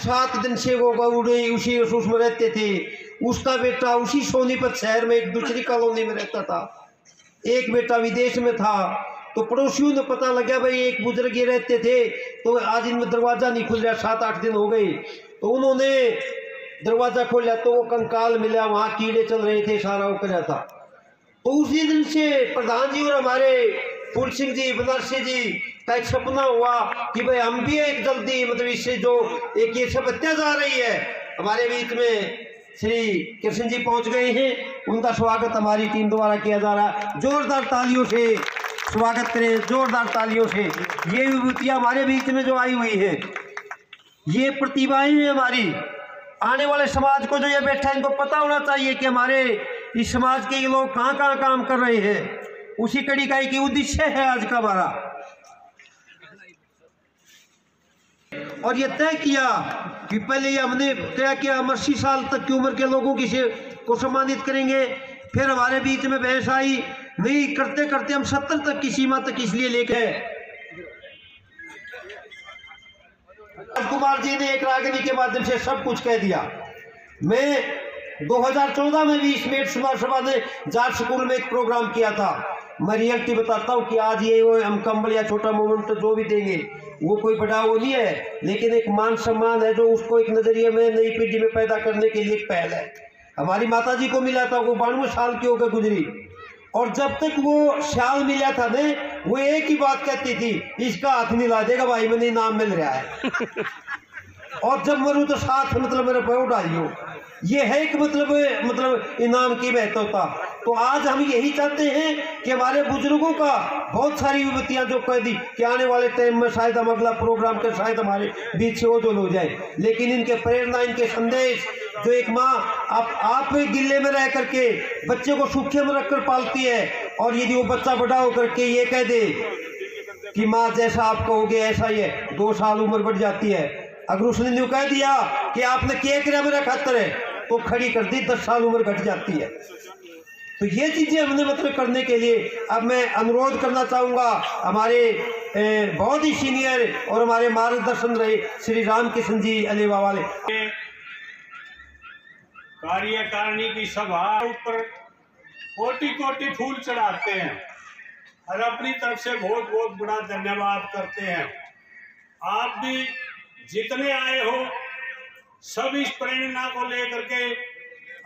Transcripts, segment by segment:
7 दिन से वो गौड़े उसी उसमें रहते थे। उसका बेटा उसी सोनीपत शहर में एक दूसरी कॉलोनी में रहता था, एक बेटा विदेश में था। तो पड़ोसियों ने पता लगा भाई एक बुजुर्ग ये रहते थे, तो आज इनमें दरवाज़ा नहीं खुल रहा, 7-8 दिन हो गए। तो उन्होंने दरवाज़ा खोला तो वो कंकाल मिला, वहाँ कीड़े चल रहे थे, सारा वो कर था। तो उसी दिन से प्रधान जी और हमारे फूल सिंह जी बनारसी जी का एक सपना हुआ कि भाई हम भी एक जल्दी मतलब इससे जो एक ये सब हत्या जा रही है, हमारे बीच में श्री कृष्ण जी पहुंच गए हैं, उनका स्वागत हमारी टीम द्वारा किया जा रहा है। जोरदार तालियों से स्वागत करें, जोरदार तालियों से। ये विभूतियाँ हमारे बीच में जो आई हुई है, ये प्रतिभाएं हैं हमारी। आने वाले समाज को जो ये बैठा है, इनको पता होना चाहिए कि हमारे इस समाज के ये लोग कहाँ कहाँ काम कर रहे हैं। उसी कड़ी का एक उद्देश्य है आज का हमारा। और ये तय किया कि पहले ये हमने तय किया हम 80 साल तक की उम्र के लोगों को सम्मानित करेंगे। फिर हमारे बीच में बहस आई, नहीं करते करते हम 70 तक की सीमा तक इसलिए लेके राजकुमार जी ने एक रागिनी के माध्यम से सब कुछ कह दिया। मैं 2014 में भी इस मेट समाज सभा ने जाट स्कूल में एक प्रोग्राम किया था। मैं रियलिटी बताता हूँ कि आज ये वो हम कंबल या छोटा मोमेंट जो भी देंगे वो कोई बड़ा वो नहीं है, लेकिन एक मान सम्मान है जो उसको एक नजरिए में नई पीढ़ी में पैदा करने के लिए एक पहल है। हमारी माता जी को मिला था, वो 92 साल की होकर गुजरी, और जब तक वो शाल मिला था ने वो एक ही बात कहती थी, इसका हाथ नहीं ला देगा भाई, मैंने इनाम मिल रहा है। और जब मरूँ तो साथ मतलब मेरे पे उठाइयो, ये है कि मतलब इनाम की महत्वता। तो आज हम यही चाहते हैं कि हमारे बुजुर्गों का बहुत सारी विभूतियाँ जो कह दी कि आने वाले टाइम में शायद हम अगला प्रोग्राम कर शायद हमारे बीच से ओझल हो जाए, लेकिन इनके प्रेरणा, इनके संदेश जो एक माँ आप गिल्ले में रह करके बच्चे को सूखे में रखकर पालती है, और यदि वो बच्चा बड़ा होकर के ये कह दे कि माँ जैसा आप कहोगे ऐसा ही है, 2 साल उम्र बढ़ जाती है। अगर उसने न्यू कह दिया कि आपने क्या किया मेरा खातर है, तो खड़ी कर दी, 10 साल उम्र घट जाती है। तो ये चीजें हमने मतलब करने के लिए अब मैं अनुरोध करना चाहूंगा हमारे बहुत ही सीनियर और हमारे मार्गदर्शन रहे श्री रामकृष्ण जी अलेवा वाले। कार्यकारिणी की सभा ऊपर कोटि कोटि फूल चढ़ाते हैं और अपनी तरफ से बहुत बहुत बड़ा धन्यवाद करते हैं। आप भी जितने आए हो सब इस प्रेरणा को लेकर के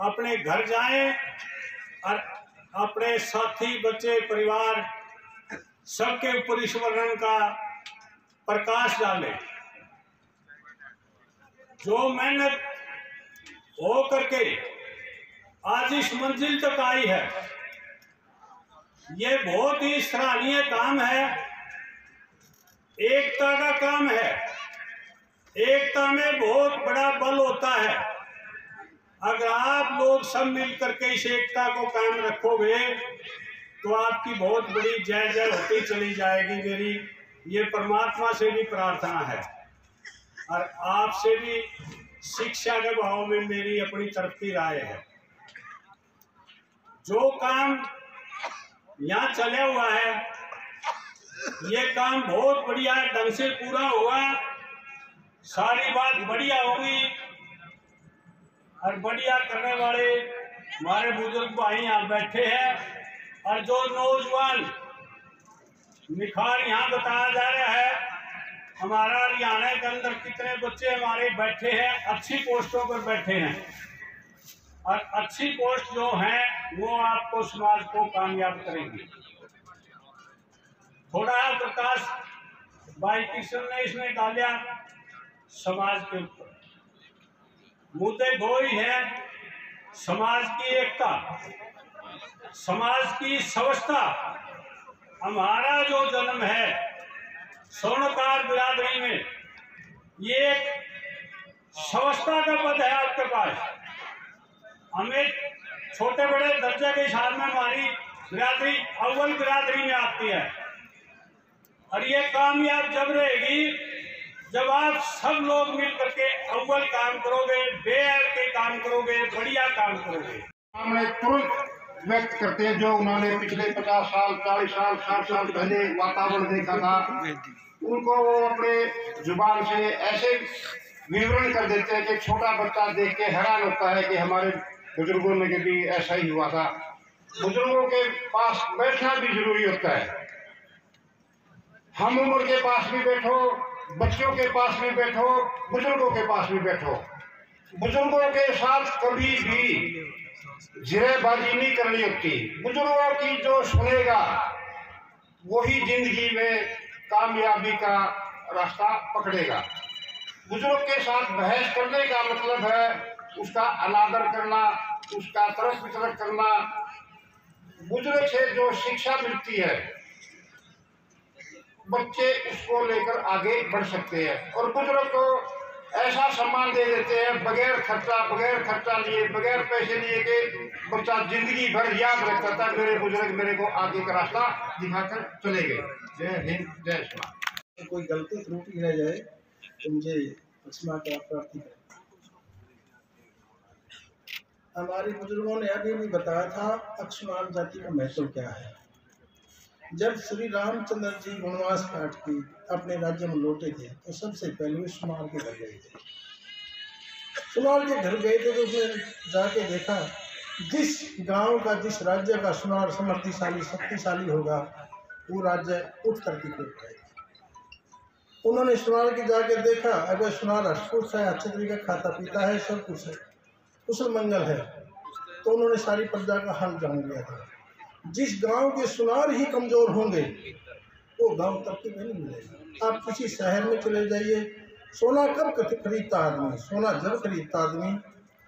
अपने घर जाएं और अपने साथी, बच्चे, परिवार सबके ऊपर इस वर्ण का प्रकाश डालें। जो मेहनत हो करके आज इस मंजिल तक आई है, ये बहुत ही सराहनीय काम है, एकता का काम है। एकता में बहुत बड़ा बल होता है। अगर आप लोग सब मिल करके इस एकता को कायम रखोगे तो आपकी बहुत बड़ी जय जय होती चली जाएगी। मेरी ये परमात्मा से भी प्रार्थना है और आपसे भी शिक्षा के भाव में मेरी अपनी तरफ की राय है। जो काम यहाँ चला हुआ है, ये काम बहुत बढ़िया ढंग से पूरा हुआ, सारी बात बढ़िया होगी और बढ़िया करने वाले हमारे बुजुर्ग भाई यहाँ बैठे हैं। और जो नौजवान निखार यहाँ बताया जा रहा है, हमारा हरियाणा के अंदर कितने बच्चे हमारे बैठे हैं, अच्छी पोस्टों पर बैठे हैं, और अच्छी पोस्ट जो हैं वो आपको समाज को कामयाब करेंगी। थोड़ा प्रकाश भाई किशन ने इसमें डाला समाज के ऊपर, मुद्दे दो ही है, समाज की एकता, समाज की समझता। हमारा जो जन्म है स्वर्णकार बिरादरी में, ये समझता का पद है आपके पास। हमें छोटे बड़े दर्जे के हिसाब में हमारी बिरादरी अव्वल बिरादरी में आती है, और ये कामयाब जब रहेगी जब आप सब लोग मिल करके अव्वल काम करोगे, बेअर के काम करोगे, बढ़िया काम करोगे। हमने तुरंत व्यक्त करते हैं जो उन्होंने पिछले 50 साल, 40 साल, 60 साल पहले वातावरण देखा था, उनको वो अपने जुबान से ऐसे विवरण कर देते हैं कि छोटा बच्चा देख के हैरान होता है कि हमारे बुजुर्गों ने भी ऐसा ही हुआ था। बुजुर्गों के पास बैठना भी जरूरी होता है। हम उम्र के पास भी बैठो, बच्चों के पास भी बैठो, बुजुर्गों के पास भी बैठो। बुजुर्गों के साथ कभी भी जिरेबाजी नहीं करनी होती। बुजुर्गों की जो सुनेगा वही जिंदगी में कामयाबी का रास्ता पकड़ेगा। बुजुर्ग के साथ बहस करने का मतलब है उसका अनादर करना, उसका तरस वितरक करना। बुजुर्ग से जो शिक्षा मिलती है बच्चे उसको लेकर आगे बढ़ सकते हैं और बुजुर्ग को ऐसा सम्मान दे देते हैं बगैर खर्चा लिए, बगैर पैसे लिए कि बच्चा जिंदगी भर याद रखता था मेरे बुजुर्ग मेरे को आगे का रास्ता दिखाकर चले गए। जय हिंद, जय श्री। कोई गलती त्रुटि रह जाए तो मुझे क्षमा का प्रार्थी करें। हमारे बुजुर्गों ने अभी भी बताया था अक्षमान जाति का महत्व क्या है। जब श्री रामचंद्र जी वनवास काट के अपने राज्य में लौटे थे तो सबसे पहले वे सुनार के घर गए थे। सुनार के घर गए थे तो उसने जाके देखा जिस गांव का, जिस राज्य का सुनार समृद्धिशाली शक्तिशाली होगा वो राज्य उठ करके उठेगा। उन्होंने सुनार के जाके देखा अगर सुनार हष्टपुष्ट है, अच्छे तरीके खाता पीता है, सब कुछ है, कुशल मंगल है, तो उन्होंने सारी प्रजा का हाल जान लिया था। जिस गांव के सुनार ही कमजोर होंगे वो गांव तरक्की में नहीं मिलेगा। आप किसी शहर में चले जाइए, सोना कब खरीदता आदमी? सोना जब खरीदता आदमी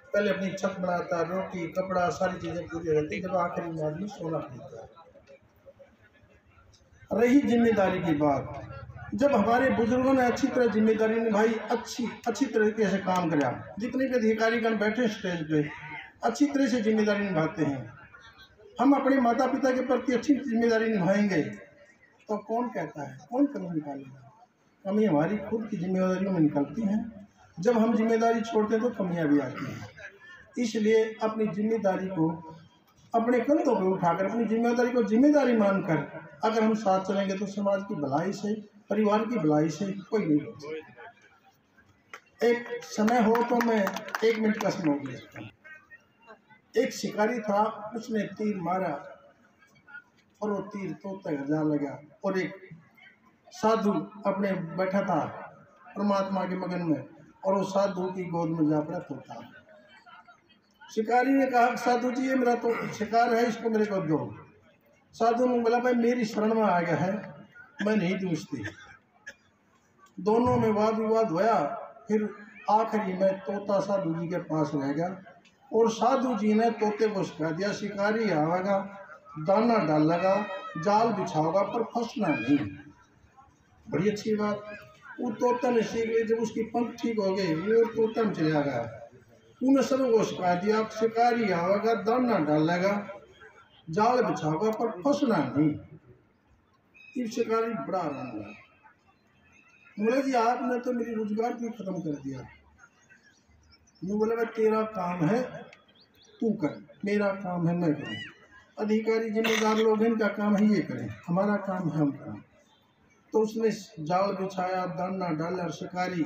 पहले अपनी छत बनाता, रोटी कपड़ा सारी चीजें पूरी रहती, जब आखिरी में आदमी सोना खरीदता है। रही जिम्मेदारी की बात, जब हमारे बुजुर्गों ने अच्छी तरह जिम्मेदारी निभाई, अच्छी तरीके से काम किया, जितने भी अधिकारीगण बैठे स्टेज पे अच्छी तरह से जिम्मेदारी निभाते हैं। हम अपने माता पिता के प्रति अच्छी जिम्मेदारी निभाएंगे तो कौन कहता है, कौन कमी निकालेगा? कमी हमारी खुद की जिम्मेदारियों में निकलती हैं। जब हम जिम्मेदारी छोड़ते हैं तो कमियां भी आती हैं। इसलिए अपनी जिम्मेदारी को अपने कंधों पर उठाकर, अपनी जिम्मेदारी को जिम्मेदारी मानकर अगर हम साथ चलेंगे तो समाज की भलाई से, परिवार की भलाई से कोई नहीं हो सकता। एक समय हो तो मैं 1 मिनट का समय ले सकता हूँ। एक शिकारी था, उसने तीर मारा और वो तीर तोते जा लगा और एक साधु अपने बैठा था परमात्मा के मगन में और वो साधु की गोद में जा पड़ा तोता। शिकारी ने कहा साधु जी ये मेरा तो शिकार है, इसको मेरे को दो। साधु ने बोला भाई मेरी शरण में आ गया है, मैं नहीं दूसती। दोनों में वाद विवाद हुआ, फिर आखिरी में तोता साधु जी के पास रह गया और साधु जी ने तोते को सिखा दिया शिकारी आवेगा, दाना डालेगा, जाल बिछाओगा पर फंसना नहीं। बड़ी अच्छी बात। वो तोता ने सीख ली। जब उसकी पंख ठीक हो गई वो तोता में चला गया, उन्हें सबको सिखा दिया शिकारी आवेगा, दाना डालेगा, जाल बिछाओगा पर फंसना नहीं। ये शिकारी बड़ा आराम हुआ। बोले जी आपने तो मेरी रोजगार भी खत्म कर दिया। मैं बोला भाई तेरा काम है तू कर, मेरा काम है मैं करूँ। अधिकारी जिम्मेदार लोग इनका काम है ये करें, हमारा काम है हम करें। तो उसने जाल बिछाया, दाना डाला, शिकारी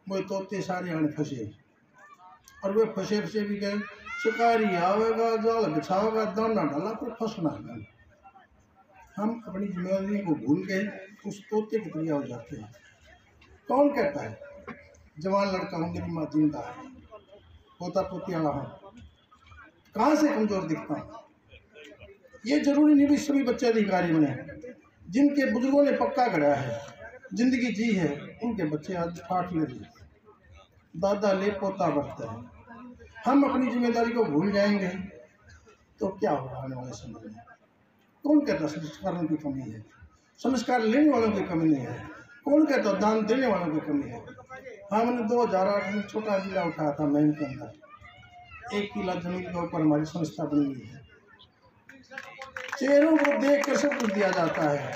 वो तोते सारे आने फंसे और वे फंसे भी गए। शिकारी आवेगा, जाल बिछाओगा, दाना डाला पर फंसना नहीं। हम अपनी जिम्मेदारी को भूल गए, उस तोते की तरह हो जाते हैं। कौन कहता है जवान लड़का हूँ मेरी माँ जिंदा है, पोता पोती वाला हूँ, कहाँ से कमजोर दिखता हूँ? ये जरूरी नहीं भी सभी बच्चे अधिकारी बने। जिनके बुजुर्गों ने पक्का करा है, जिंदगी जी है, उनके बच्चे आज ठाठ ले रहे, दादा ले पोता बढ़ता है। हम अपनी जिम्मेदारी को भूल जाएंगे तो क्या होगा आने वाले समय में? कौन कहता संस्कारों की कमी है? संस्कार लेने वालों की कमी नहीं है। कौन कहता दान देने वालों की कमी है? हमने 2008 में छोटा जिला उठाया था मैन के अंदर, 1 किला जमीन के ऊपर हमारी संस्था बनी हुई है। चेहरों को देख कर सब कुछ दिया जाता है।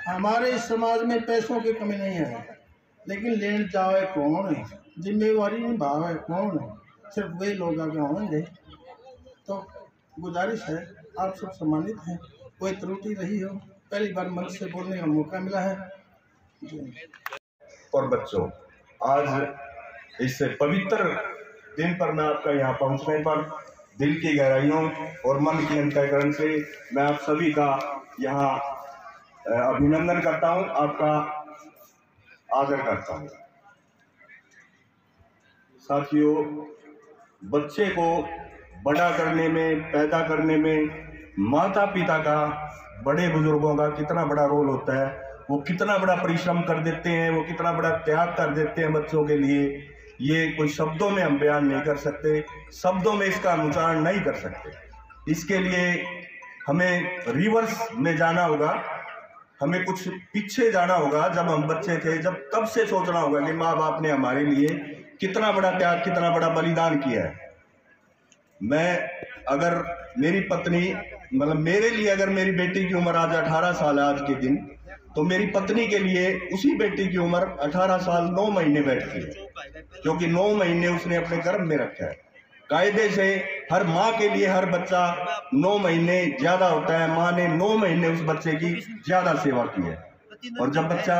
हमारे समाज में पैसों की कमी नहीं है, लेकिन लेन जावे कौन है, जिम्मेवारी निभावे कौन है? सिर्फ वे लोग आगे होंगे। तो गुजारिश है, आप सब सम्मानित हैं, कोई त्रुटि रही हो, पहली बार मन से बोलने का मौका मिला है। और बच्चों, आज इस पवित्र दिन पर मैं आपका यहाँ पहुँचने पर दिल की गहराइयों और मन के अंतःकरण से मैं आप सभी का यहाँ अभिनंदन करता हूँ, आपका आदर करता हूँ। साथियों, बच्चे को बड़ा करने में, पैदा करने में माता पिता का, बड़े बुजुर्गों का कितना बड़ा रोल होता है। वो कितना बड़ा परिश्रम कर देते हैं, वो कितना बड़ा त्याग कर देते हैं बच्चों के लिए, ये कोई शब्दों में हम बयान नहीं कर सकते, शब्दों में इसका अनुच्चारण नहीं कर सकते। इसके लिए हमें रिवर्स में जाना होगा, हमें कुछ पीछे जाना होगा। जब हम बच्चे थे, जब तब से सोचना होगा कि माँ बाप ने हमारे लिए कितना बड़ा त्याग, कितना बड़ा बलिदान किया है। मैं अगर मेरी पत्नी, मतलब मेरे लिए अगर मेरी बेटी की उम्र आज 18 साल है आज के दिन, तो मेरी पत्नी के लिए उसी बेटी की उम्र 18 साल 9 महीने बैठती है, क्योंकि 9 महीने उसने अपने गर्भ में रखा है। कायदे से हर माँ के लिए हर बच्चा 9 महीने ज्यादा होता है। माँ ने 9 महीने उस बच्चे की ज्यादा सेवा की है। और जब बच्चा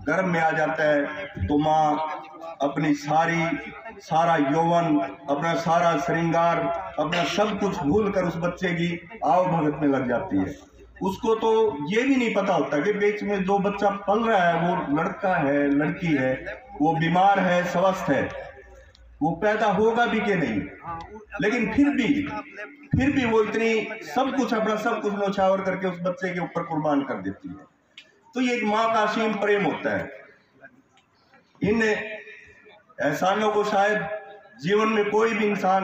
गर्भ में आ जाता है तो माँ अपनी सारा यौवन, अपना सारा श्रृंगार, अपना सब कुछ भूल कर उस बच्चे की आव भगत में लग जाती है। उसको तो ये भी नहीं पता होता कि बीच में जो बच्चा पल रहा है वो लड़का है, लड़की है, वो बीमार है, स्वस्थ है, वो पैदा होगा भी कि नहीं। लेकिन फिर भी वो इतनी सब कुछ, अपना सब कुछ न्यौछावर करके उस बच्चे के ऊपर कुर्बान कर देती है। तो ये एक माँ का असीम प्रेम होता है। इन एहसानों को शायद जीवन में कोई भी इंसान,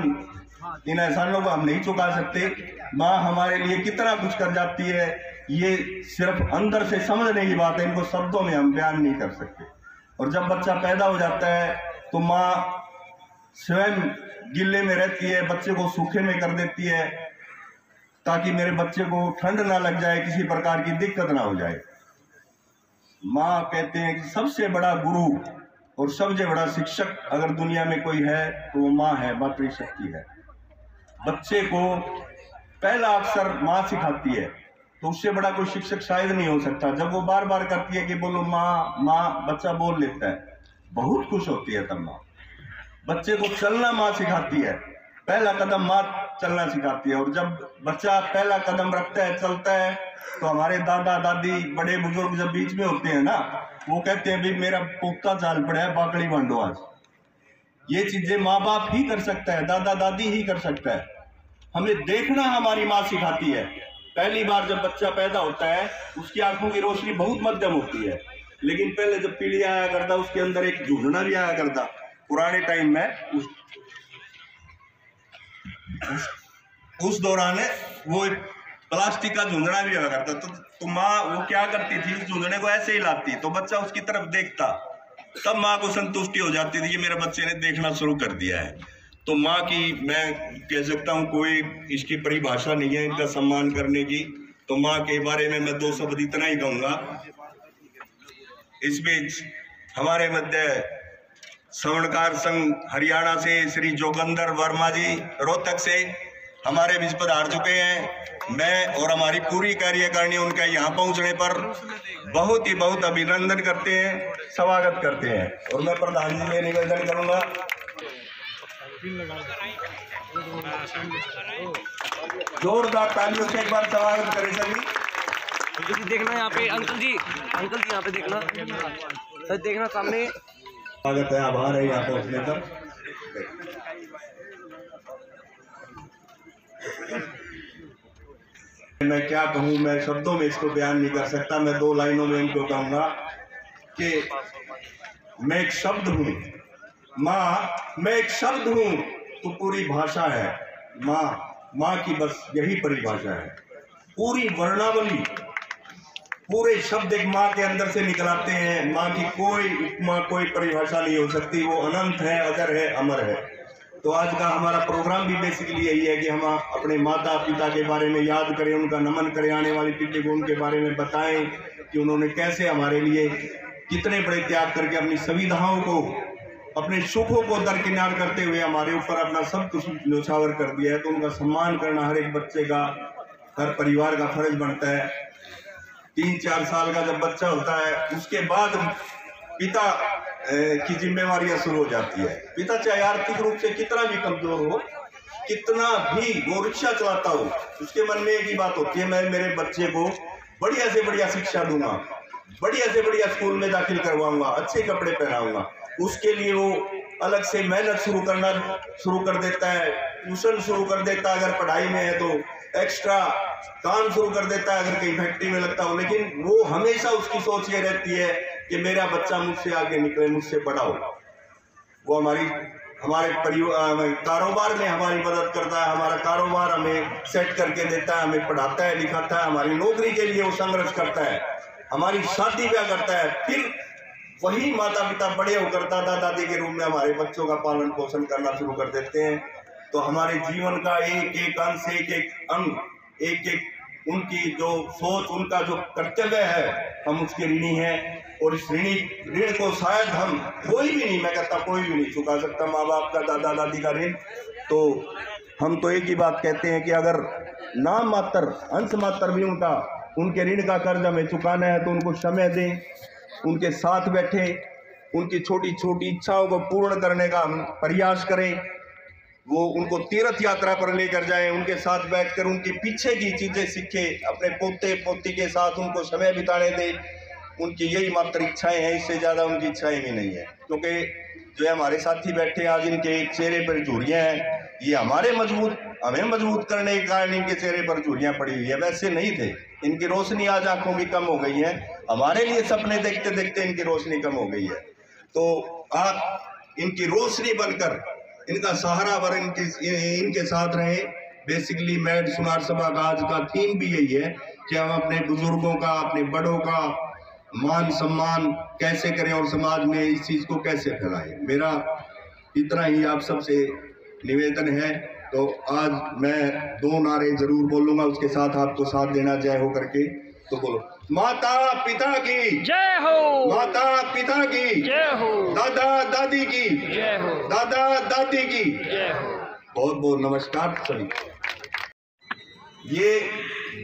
इन एहसानों को हम नहीं चुका सकते। माँ हमारे लिए कितना कुछ कर जाती है, ये सिर्फ अंदर से समझने की बात है, इनको शब्दों में हम बयान नहीं कर सकते। और जब बच्चा पैदा हो जाता है तो माँ स्वयं गिल्ले में रहती है, बच्चे को सूखे में कर देती है ताकि मेरे बच्चे को ठंड ना लग जाए, किसी प्रकार की दिक्कत ना हो जाए। माँ कहते हैं कि सबसे बड़ा गुरु और सबसे बड़ा शिक्षक अगर दुनिया में कोई है तो वो माँ है, मातृशक्ति है। बच्चे को पहला अक्षर माँ सिखाती है, तो उससे बड़ा कोई शिक्षक शायद नहीं हो सकता। जब वो बार बार करती है कि बोलो माँ माँ, बच्चा बोल लेता है, बहुत खुश होती है तब माँ। बच्चे को चलना माँ सिखाती है, पहला कदम माँ चलना सिखाती है। और जब बच्चा पहला कदम रखता है, चलता है, तो हमारे दादा दादी, बड़े बुजुर्ग जब बीच में होते हैं ना, वो कहते हैं भाई मेरा पोता चाल पड़ा है, बाकड़ी बांटो आज। ये चीजें माँ बाप ही कर सकता है, दादा दादी ही कर सकता है। हमें देखना हमारी माँ सिखाती है। पहली बार जब बच्चा पैदा होता है उसकी आंखों की रोशनी बहुत मध्यम होती है, लेकिन पहले जब पीढ़ी आया करता उसके अंदर एक झुंझुना भी आया करता। पुराने टाइम में उस दौरान वो प्लास्टिक का झुंझुना भी आया करता। तो माँ वो क्या करती थी, उस झुंझुने को ऐसे ही लाती, तो बच्चा उसकी तरफ देखता, तब माँ को संतुष्टि हो जाती थी कि मेरे बच्चे ने देखना शुरू कर दिया है। तो माँ की मैं कह सकता हूँ कोई इसकी परिभाषा नहीं है इनका सम्मान करने की। तो माँ के बारे में मैं 2 शब्द इतना ही कहूँगा। इस बीच हमारे मध्य स्वर्णकार संघ हरियाणा से श्री जोगेंद्र वर्मा जी रोहतक से हमारे बीच पधार चुके हैं। मैं और हमारी पूरी कार्यकारिणी उनका यहाँ पहुँचने पर बहुत ही बहुत अभिनंदन करते हैं, स्वागत करते हैं। और मैं प्रधान जी से निवेदन करूँगा, जोरदार तालियों से एक बार स्वागत करें सभी। अंकल जी देखना यहाँ पे, अंकल जी यहाँ पे देखना, सर देखना सामने। स्वागत है, आभार है यहाँ पहुँचने पर। मैं क्या कहूँ, मैं शब्दों में इसको बयान नहीं कर सकता। मैं 2 लाइनों में इनको कहूँगा कि मैं एक शब्द हूँ, माँ मैं एक शब्द हूँ तो पूरी भाषा है। माँ की बस यही परिभाषा है। पूरी वर्णावली, पूरे शब्द एक माँ के अंदर से निकल आते हैं। माँ की कोई उपमा, कोई परिभाषा नहीं हो सकती। वो अनंत है, अजर है, अमर है। तो आज का हमारा प्रोग्राम भी बेसिकली यही है कि हम अपने माता पिता के बारे में याद करें, उनका नमन करें, आने वाली पीढ़ी को उनके बारे में बताएं कि उन्होंने कैसे हमारे लिए कितने बड़े त्याग करके अपनी सुविधाओं को, अपने सुखों को दरकिनार करते हुए हमारे ऊपर अपना सब कुछ न्यौछावर कर दिया है। तो उनका सम्मान करना हर एक बच्चे का, हर परिवार का फर्ज बनता है। 3-4 साल का जब बच्चा होता है उसके बाद पिता की जिम्मेवारियां शुरू हो जाती है। पिता चाहे आर्थिक रूप से कितना भी कमजोर हो, कितना भी वो रिक्शा चलाता हो, उसके मन में एक ही बात होती है, मैं मेरे बच्चे को बढ़िया से बढ़िया शिक्षा दूंगा, बढ़िया से बढ़िया स्कूल में दाखिल करवाऊंगा, अच्छे कपड़े पहनाऊंगा। उसके लिए वो अलग से मेहनत शुरू कर देता है, ट्यूशन शुरू कर देता है, अगर पढ़ाई में है तो एक्स्ट्रा काम शुरू कर देता है अगर कहीं फैक्ट्री में लगता हो। लेकिन वो हमेशा उसकी सोच ये रहती है कि मेरा बच्चा मुझसे आगे निकले, मुझसे बड़ा हो। वो हमारे कारोबार में हमारी मदद करता है, हमारा कारोबार हमें सेट करके देता है, हमें पढ़ाता है, लिखाता है, हमारी नौकरी के लिए वो संघर्ष करता है, हमारी शादी ब्याह करता है। फिर वही माता पिता बड़े होकर दादा दादी के रूप में हमारे बच्चों का पालन पोषण करना शुरू कर देते हैं। तो हमारे जीवन का एक एक अंश, एक एक अंग, एक एक उनकी जो सोच, उनका जो कर्तव्य है, हम उसके ऋणी हैं। और इस ऋण को शायद हम कोई भी नहीं, मैं कहता कोई भी नहीं चुका सकता, माँ बाप का, दादा दादी का ऋण। तो हम तो एक ही बात कहते हैं कि अगर नाम मात्र, अंश मात्र भी उनके ऋण का कर्ज हमें चुकाना है तो उनको समय दें, उनके साथ बैठे, उनकी छोटी छोटी इच्छाओं को पूर्ण करने का हम प्रयास करें। वो उनको तीर्थ यात्रा पर लेकर जाएं, उनके साथ बैठकर उनके पीछे की चीज़ें सीखें, अपने पोते पोती के साथ उनको समय बिताने दें। उनकी यही मात्र इच्छाएं हैं, इससे ज़्यादा उनकी इच्छाएं भी नहीं है। क्योंकि जो है हमारे साथी बैठे आज, इनके चेहरे पर झुर्रियाँ हैं, ये हमें मजबूत करने के कारण इनके चेहरे पर झुर्रियाँ पड़ी हुई है। वैसे नहीं थे, इनकी रोशनी आज आंखों की कम हो गई है, हमारे लिए सपने देखते देखते इनकी रोशनी कम हो गई है। तो आप इनकी रोशनी बनकर, इनका सहारा बन इनके साथ रहे। बेसिकली मैड सुनार सभा का आज का थीम भी यही है कि हम अपने बुजुर्गों का, अपने बड़ों का मान सम्मान कैसे करें और समाज में इस चीज़ को कैसे फैलाएं। मेरा इतना ही आप सबसे निवेदन है। तो आज मैं 2 नारे जरूर बोलूंगा, उसके साथ आपको साथ देना, जय हो करके। तो बोलो, माता पिता की जय हो, माता पिता की जय हो, दादा दादी की जय हो, दादा दादी की जय हो। बहुत बहुत नमस्कार सभी। ये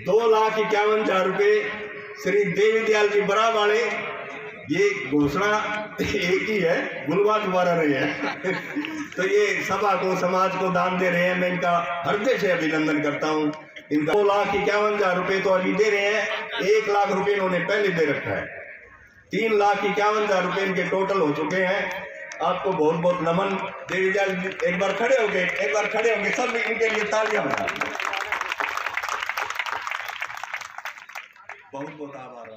2,51,000 रुपये श्री देवी दयाल जी बरा वाले, ये घोषणा एक ही है, गुलवा दोबारा रहे हैं। तो ये सभा को, समाज को दान दे रहे हैं, मैं इनका हृदय से अभिनंदन करता हूँ। इनका 2,51,000 रुपये तो अभी दे रहे हैं, 1 लाख रुपये इन्होंने पहले दे रखा है, 3,51,000 रुपये इनके टोटल हो चुके हैं। आपको बहुत बहुत नमन। देवी दयाल जी एक बार खड़े होंगे सब इनके लिए तालियां बजा। बहुत बहुत आभार।